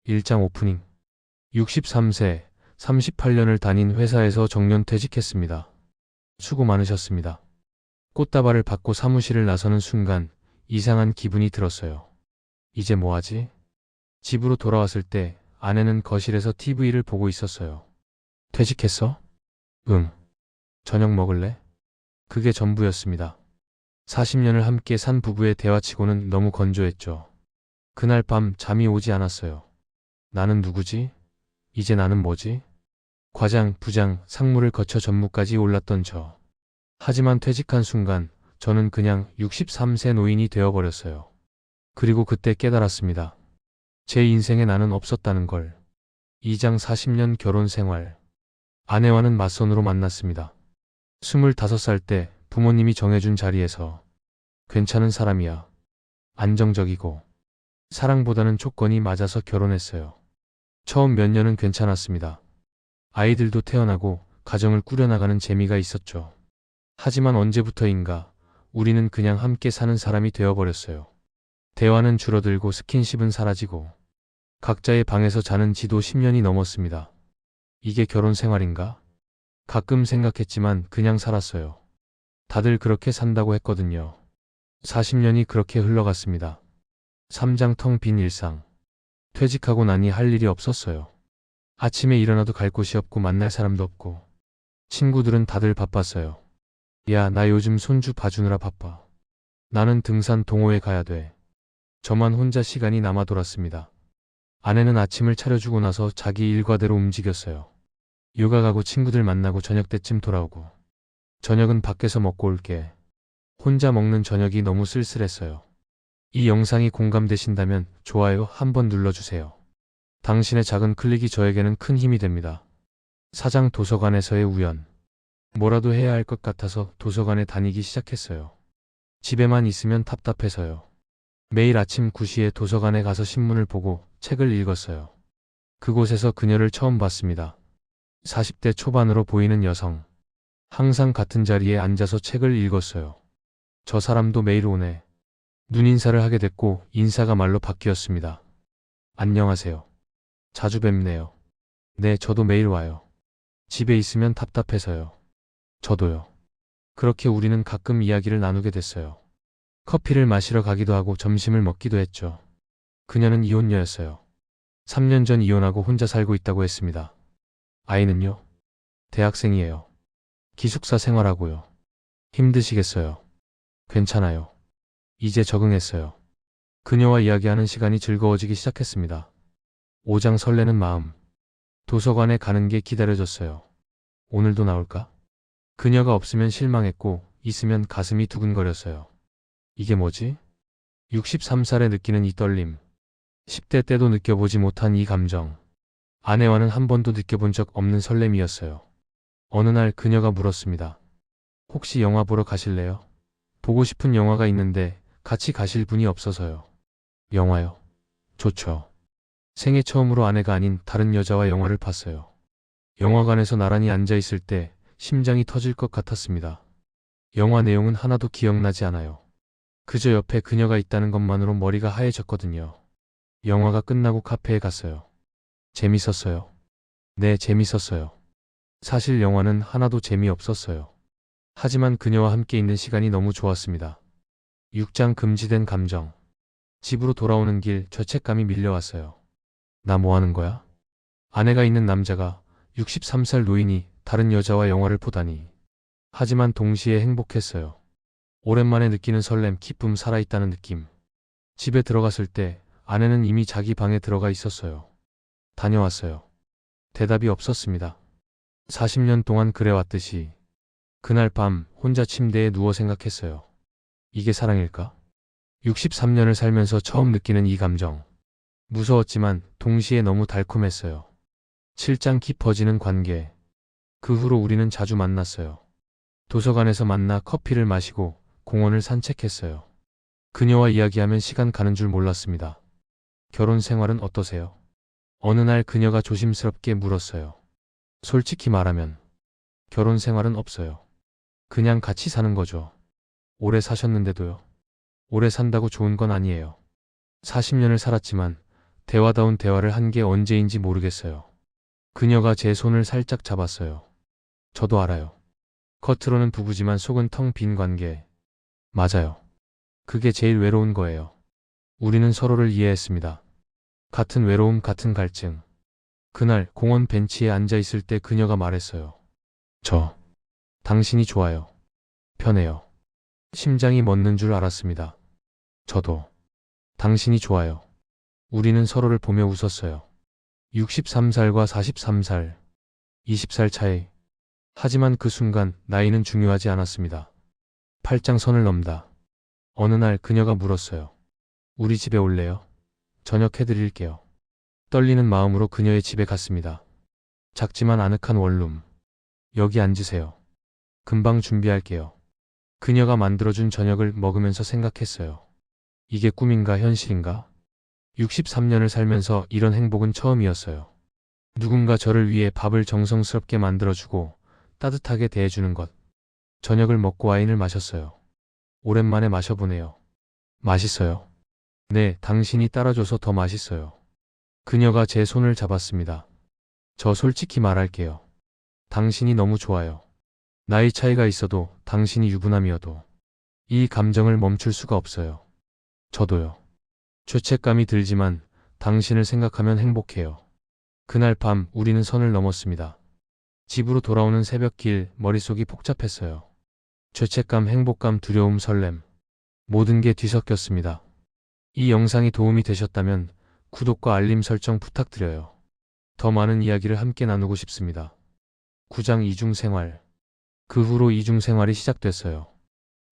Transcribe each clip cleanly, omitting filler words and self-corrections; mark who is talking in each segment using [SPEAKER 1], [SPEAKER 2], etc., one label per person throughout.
[SPEAKER 1] 1장 오프닝. 63세, 38년을 다닌 회사에서 정년 퇴직했습니다. 수고 많으셨습니다. 꽃다발을 받고 사무실을 나서는 순간 이상한 기분이 들었어요. 이제 뭐하지? 집으로 돌아왔을 때 아내는 거실에서 TV를 보고 있었어요. 퇴직했어? 응. 저녁 먹을래? 그게 전부였습니다. 40년을 함께 산 부부의 대화치고는 너무 건조했죠. 그날 밤 잠이 오지 않았어요. 나는 누구지? 이제 나는 뭐지? 과장, 부장, 상무를 거쳐 전무까지 올랐던 저. 하지만 퇴직한 순간 저는 그냥 63세 노인이 되어버렸어요. 그리고 그때 깨달았습니다. 제 인생에 나는 없었다는 걸. 2장 40년 결혼 생활. 아내와는 맞선으로 만났습니다. 25살 때 부모님이 정해준 자리에서 괜찮은 사람이야. 안정적이고 사랑보다는 조건이 맞아서 결혼했어요. 처음 몇 년은 괜찮았습니다. 아이들도 태어나고 가정을 꾸려나가는 재미가 있었죠. 하지만 언제부터인가 우리는 그냥 함께 사는 사람이 되어버렸어요. 대화는 줄어들고 스킨십은 사라지고 각자의 방에서 자는 지도 10년이 넘었습니다. 이게 결혼 생활인가? 가끔 생각했지만 그냥 살았어요. 다들 그렇게 산다고 했거든요. 40년이 그렇게 흘러갔습니다. 3장 텅 빈 일상. 퇴직하고 나니 할 일이 없었어요. 아침에 일어나도 갈 곳이 없고 만날 사람도 없고 친구들은 다들 바빴어요. 야, 나 요즘 손주 봐주느라 바빠. 나는 등산 동호회 가야 돼. 저만 혼자 시간이 남아 돌았습니다. 아내는 아침을 차려주고 나서 자기 일과대로 움직였어요. 요가 가고 친구들 만나고 저녁 때쯤 돌아오고. 저녁은 밖에서 먹고 올게. 혼자 먹는 저녁이 너무 쓸쓸했어요. 이 영상이 공감되신다면 좋아요 한번 눌러주세요. 당신의 작은 클릭이 저에게는 큰 힘이 됩니다. 4장 도서관에서의 우연. 뭐라도 해야 할 것 같아서 도서관에 다니기 시작했어요. 집에만 있으면 답답해서요. 매일 아침 9시에 도서관에 가서 신문을 보고 책을 읽었어요. 그곳에서 그녀를 처음 봤습니다. 40대 초반으로 보이는 여성. 항상 같은 자리에 앉아서 책을 읽었어요. 저 사람도 매일 오네. 눈인사를 하게 됐고 인사가 말로 바뀌었습니다. 안녕하세요. 자주 뵙네요. 네, 저도 매일 와요. 집에 있으면 답답해서요. 저도요. 그렇게 우리는 가끔 이야기를 나누게 됐어요. 커피를 마시러 가기도 하고 점심을 먹기도 했죠. 그녀는 이혼녀였어요. 3년 전 이혼하고 혼자 살고 있다고 했습니다. 아이는요? 대학생이에요. 기숙사 생활하고요. 힘드시겠어요. 괜찮아요. 이제 적응했어요. 그녀와 이야기하는 시간이 즐거워지기 시작했습니다. 5장 설레는 마음. 도서관에 가는 게 기다려졌어요. 오늘도 나올까? 그녀가 없으면 실망했고 있으면 가슴이 두근거렸어요. 이게 뭐지? 63살에 느끼는 이 떨림. 10대 때도 느껴보지 못한 이 감정. 아내와는 한 번도 느껴본 적 없는 설렘이었어요. 어느 날 그녀가 물었습니다. 혹시 영화 보러 가실래요? 보고 싶은 영화가 있는데 같이 가실 분이 없어서요. 영화요? 좋죠. 생애 처음으로 아내가 아닌 다른 여자와 영화를 봤어요. 영화관에서 나란히 앉아 있을 때 심장이 터질 것 같았습니다. 영화 내용은 하나도 기억나지 않아요. 그저 옆에 그녀가 있다는 것만으로 머리가 하얘졌거든요. 영화가 끝나고 카페에 갔어요. 재밌었어요? 네, 재밌었어요. 사실 영화는 하나도 재미없었어요. 하지만 그녀와 함께 있는 시간이 너무 좋았습니다. 6장 금지된 감정. 집으로 돌아오는 길 죄책감이 밀려왔어요. 나 뭐 하는 거야? 아내가 있는 남자가 63살 노인이 다른 여자와 영화를 보다니. 하지만 동시에 행복했어요. 오랜만에 느끼는 설렘, 기쁨, 살아있다는 느낌. 집에 들어갔을 때 아내는 이미 자기 방에 들어가 있었어요. 다녀왔어요. 대답이 없었습니다. 40년 동안 그래왔듯이. 그날 밤 혼자 침대에 누워 생각했어요. 이게 사랑일까? 63년을 살면서 처음 느끼는 이 감정. 무서웠지만 동시에 너무 달콤했어요. 7장 깊어지는 관계. 그 후로 우리는 자주 만났어요. 도서관에서 만나 커피를 마시고 공원을 산책했어요. 그녀와 이야기하면 시간 가는 줄 몰랐습니다. 결혼 생활은 어떠세요? 어느 날 그녀가 조심스럽게 물었어요. 솔직히 말하면 결혼 생활은 없어요. 그냥 같이 사는 거죠. 오래 사셨는데도요. 오래 산다고 좋은 건 아니에요. 40년을 살았지만 대화다운 대화를 한 게 언제인지 모르겠어요. 그녀가 제 손을 살짝 잡았어요. 저도 알아요. 겉으로는 부부지만 속은 텅 빈 관계. 맞아요. 그게 제일 외로운 거예요. 우리는 서로를 이해했습니다. 같은 외로움, 같은 갈증. 그날 공원 벤치에 앉아 있을 때 그녀가 말했어요. 당신이 좋아요. 편해요. 심장이 멎는 줄 알았습니다. 저도. 당신이 좋아요. 우리는 서로를 보며 웃었어요. 63살과 43살, 20살 차이. 하지만 그 순간 나이는 중요하지 않았습니다. 팔짱선을 넘다. 어느 날 그녀가 물었어요. 우리 집에 올래요? 저녁 해드릴게요. 떨리는 마음으로 그녀의 집에 갔습니다. 작지만 아늑한 원룸. 여기 앉으세요. 금방 준비할게요. 그녀가 만들어준 저녁을 먹으면서 생각했어요. 이게 꿈인가 현실인가? 63년을 살면서 이런 행복은 처음이었어요. 누군가 저를 위해 밥을 정성스럽게 만들어주고 따뜻하게 대해주는 것. 저녁을 먹고 와인을 마셨어요. 오랜만에 마셔보네요. 맛있어요? 네, 당신이 따라줘서 더 맛있어요. 그녀가 제 손을 잡았습니다. 저 솔직히 말할게요. 당신이 너무 좋아요. 나이 차이가 있어도 당신이 유부남이어도 이 감정을 멈출 수가 없어요. 저도요. 죄책감이 들지만 당신을 생각하면 행복해요. 그날 밤 우리는 선을 넘었습니다. 집으로 돌아오는 새벽길 머릿속이 복잡했어요. 죄책감, 행복감, 두려움, 설렘. 모든 게 뒤섞였습니다. 이 영상이 도움이 되셨다면 구독과 알림 설정 부탁드려요. 더 많은 이야기를 함께 나누고 싶습니다. 9장 이중생활. 그 후로 이중생활이 시작됐어요.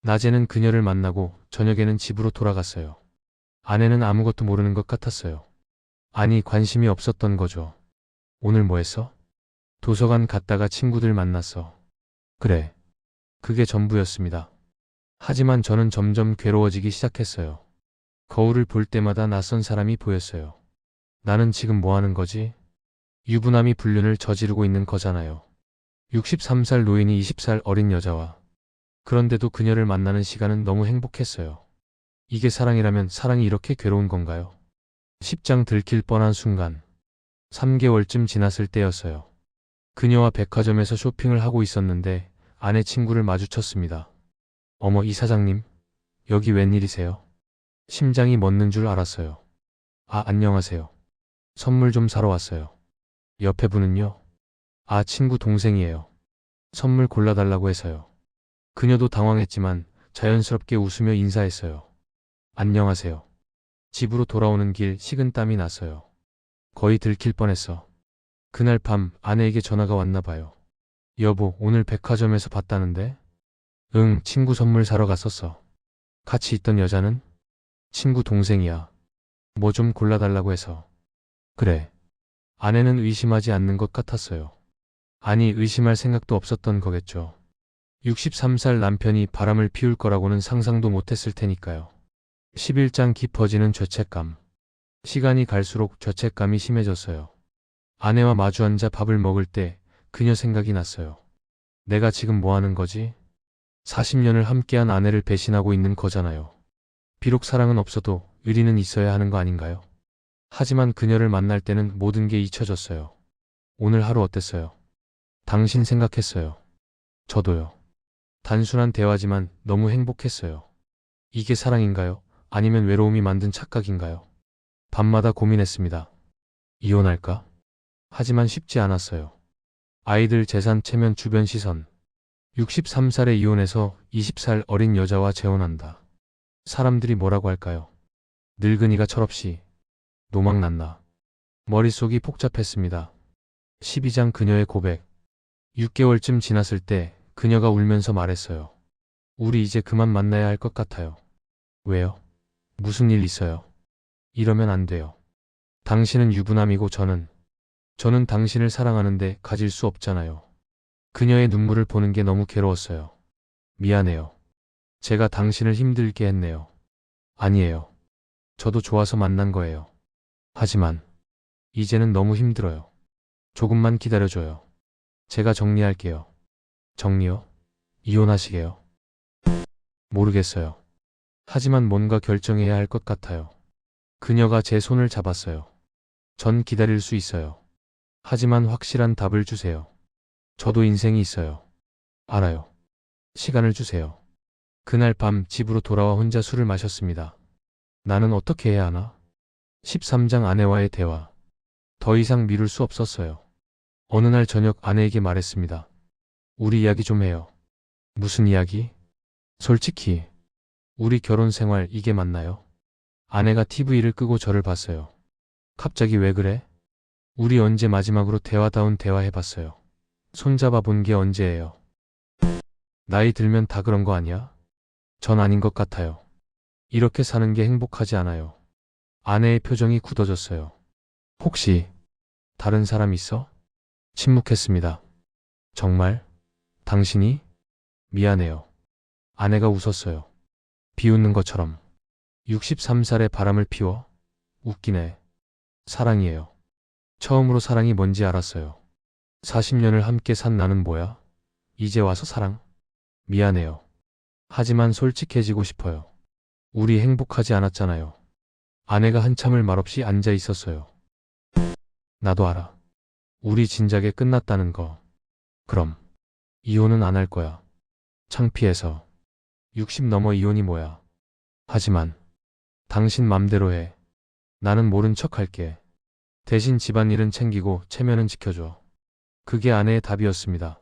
[SPEAKER 1] 낮에는 그녀를 만나고 저녁에는 집으로 돌아갔어요. 아내는 아무것도 모르는 것 같았어요. 아니, 관심이 없었던 거죠. 오늘 뭐 했어? 도서관 갔다가 친구들 만났어. 그래. 그게 전부였습니다. 하지만 저는 점점 괴로워지기 시작했어요. 거울을 볼 때마다 낯선 사람이 보였어요. 나는 지금 뭐 하는 거지? 유부남이 불륜을 저지르고 있는 거잖아요. 63살 노인이 20살 어린 여자와. 그런데도 그녀를 만나는 시간은 너무 행복했어요. 이게 사랑이라면 사랑이 이렇게 괴로운 건가요? 10장 들킬 뻔한 순간. 3개월쯤 지났을 때였어요. 그녀와 백화점에서 쇼핑을 하고 있었는데 아내 친구를 마주쳤습니다. 어머, 이 사장님, 여기 웬일이세요? 심장이 멎는 줄 알았어요. 아, 안녕하세요. 선물 좀 사러 왔어요. 옆에 분은요? 아, 친구 동생이에요. 선물 골라달라고 해서요. 그녀도 당황했지만 자연스럽게 웃으며 인사했어요. 안녕하세요. 집으로 돌아오는 길 식은땀이 났어요. 거의 들킬 뻔했어. 그날 밤 아내에게 전화가 왔나 봐요. 여보, 오늘 백화점에서 봤다는데? 응, 친구 선물 사러 갔었어. 같이 있던 여자는? 친구 동생이야. 뭐 좀 골라달라고 해서. 그래. 아내는 의심하지 않는 것 같았어요. 아니, 의심할 생각도 없었던 거겠죠. 63살 남편이 바람을 피울 거라고는 상상도 못했을 테니까요. 11장 깊어지는 죄책감. 시간이 갈수록 죄책감이 심해졌어요. 아내와 마주 앉아 밥을 먹을 때 그녀 생각이 났어요. 내가 지금 뭐 하는 거지? 40년을 함께한 아내를 배신하고 있는 거잖아요. 비록 사랑은 없어도 의리는 있어야 하는 거 아닌가요? 하지만 그녀를 만날 때는 모든 게 잊혀졌어요. 오늘 하루 어땠어요? 당신 생각했어요. 저도요. 단순한 대화지만 너무 행복했어요. 이게 사랑인가요? 아니면 외로움이 만든 착각인가요? 밤마다 고민했습니다. 이혼할까? 하지만 쉽지 않았어요. 아이들 재산, 체면, 주변 시선. 63살에 이혼해서 20살 어린 여자와 재혼한다. 사람들이 뭐라고 할까요? 늙은이가 철없이. 노망났나. 머릿속이 복잡했습니다. 12장 그녀의 고백. 6개월쯤 지났을 때 그녀가 울면서 말했어요. 우리 이제 그만 만나야 할 것 같아요. 왜요? 무슨 일 있어요? 이러면 안 돼요. 당신은 유부남이고 저는 당신을 사랑하는데 가질 수 없잖아요. 그녀의 눈물을 보는 게 너무 괴로웠어요. 미안해요. 제가 당신을 힘들게 했네요. 아니에요. 저도 좋아서 만난 거예요. 하지만 이제는 너무 힘들어요. 조금만 기다려줘요. 제가 정리할게요. 정리요? 이혼하시게요? 모르겠어요. 하지만 뭔가 결정해야 할 것 같아요. 그녀가 제 손을 잡았어요. 전 기다릴 수 있어요. 하지만 확실한 답을 주세요. 저도 인생이 있어요. 알아요. 시간을 주세요. 그날 밤 집으로 돌아와 혼자 술을 마셨습니다. 나는 어떻게 해야 하나? 13장 아내와의 대화. 더 이상 미룰 수 없었어요. 어느 날 저녁 아내에게 말했습니다. 우리 이야기 좀 해요. 무슨 이야기? 솔직히, 우리 결혼 생활 이게 맞나요? 아내가 TV를 끄고 저를 봤어요. 갑자기 왜 그래? 우리 언제 마지막으로 대화다운 대화해봤어요. 손잡아 본 게 언제예요? 나이 들면 다 그런 거 아니야? 전 아닌 것 같아요. 이렇게 사는 게 행복하지 않아요. 아내의 표정이 굳어졌어요. 혹시 다른 사람 있어? 침묵했습니다. 정말? 당신이? 미안해요. 아내가 웃었어요. 비웃는 것처럼. 63살에 바람을 피워? 웃기네. 사랑이에요. 처음으로 사랑이 뭔지 알았어요. 40년을 함께 산 나는 뭐야? 이제 와서 사랑? 미안해요. 하지만 솔직해지고 싶어요. 우리 행복하지 않았잖아요. 아내가 한참을 말없이 앉아 있었어요. 나도 알아. 우리 진작에 끝났다는 거. 그럼 이혼은 안 할 거야. 창피해서. 60 넘어 이혼이 뭐야. 하지만 당신 맘대로 해. 나는 모른 척 할게. 대신 집안일은 챙기고 체면은 지켜줘. 그게 아내의 답이었습니다.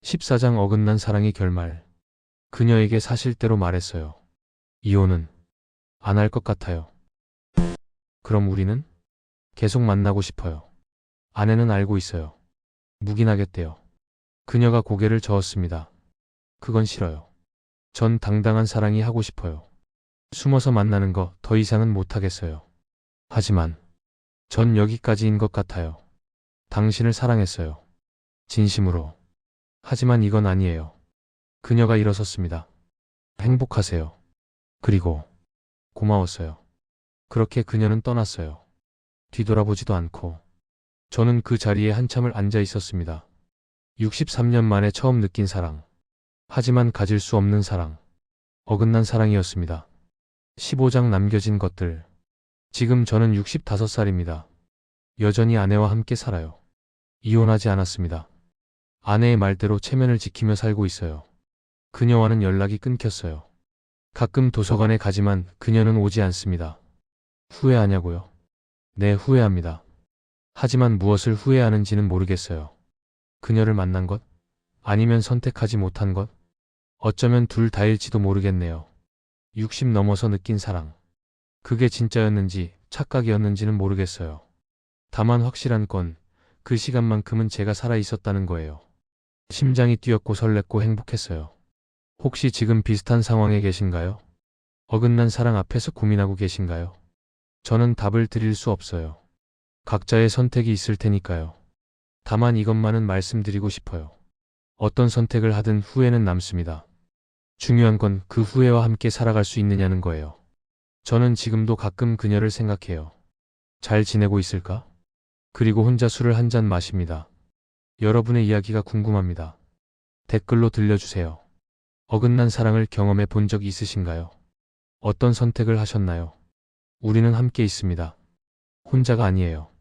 [SPEAKER 1] 14장 어긋난 사랑의 결말. 그녀에게 사실대로 말했어요. 이혼은 안 할 것 같아요. 그럼 우리는? 계속 만나고 싶어요. 아내는 알고 있어요. 묵인하겠대요. 그녀가 고개를 저었습니다. 그건 싫어요. 전 당당한 사랑이 하고 싶어요. 숨어서 만나는 거 더 이상은 못하겠어요. 하지만 전 여기까지인 것 같아요. 당신을 사랑했어요. 진심으로. 하지만 이건 아니에요. 그녀가 일어섰습니다. 행복하세요. 그리고 고마웠어요. 그렇게 그녀는 떠났어요. 뒤돌아보지도 않고. 저는 그 자리에 한참을 앉아 있었습니다. 63년 만에 처음 느낀 사랑. 하지만 가질 수 없는 사랑. 어긋난 사랑이었습니다. 15장 남겨진 것들. 지금 저는 65살입니다. 여전히 아내와 함께 살아요. 이혼하지 않았습니다. 아내의 말대로 체면을 지키며 살고 있어요. 그녀와는 연락이 끊겼어요. 가끔 도서관에 가지만 그녀는 오지 않습니다. 후회하냐고요? 네, 후회합니다. 하지만 무엇을 후회하는지는 모르겠어요. 그녀를 만난 것? 아니면 선택하지 못한 것? 어쩌면 둘 다일지도 모르겠네요. 60 넘어서 느낀 사랑. 그게 진짜였는지 착각이었는지는 모르겠어요. 다만 확실한 건 그 시간만큼은 제가 살아 있었다는 거예요. 심장이 뛰었고 설렜고 행복했어요. 혹시 지금 비슷한 상황에 계신가요? 어긋난 사랑 앞에서 고민하고 계신가요? 저는 답을 드릴 수 없어요. 각자의 선택이 있을 테니까요. 다만 이것만은 말씀드리고 싶어요. 어떤 선택을 하든 후회는 남습니다. 중요한 건 그 후회와 함께 살아갈 수 있느냐는 거예요. 저는 지금도 가끔 그녀를 생각해요. 잘 지내고 있을까? 그리고 혼자 술을 한 잔 마십니다. 여러분의 이야기가 궁금합니다. 댓글로 들려주세요. 어긋난 사랑을 경험해 본 적 있으신가요? 어떤 선택을 하셨나요? 우리는 함께 있습니다. 혼자가 아니에요.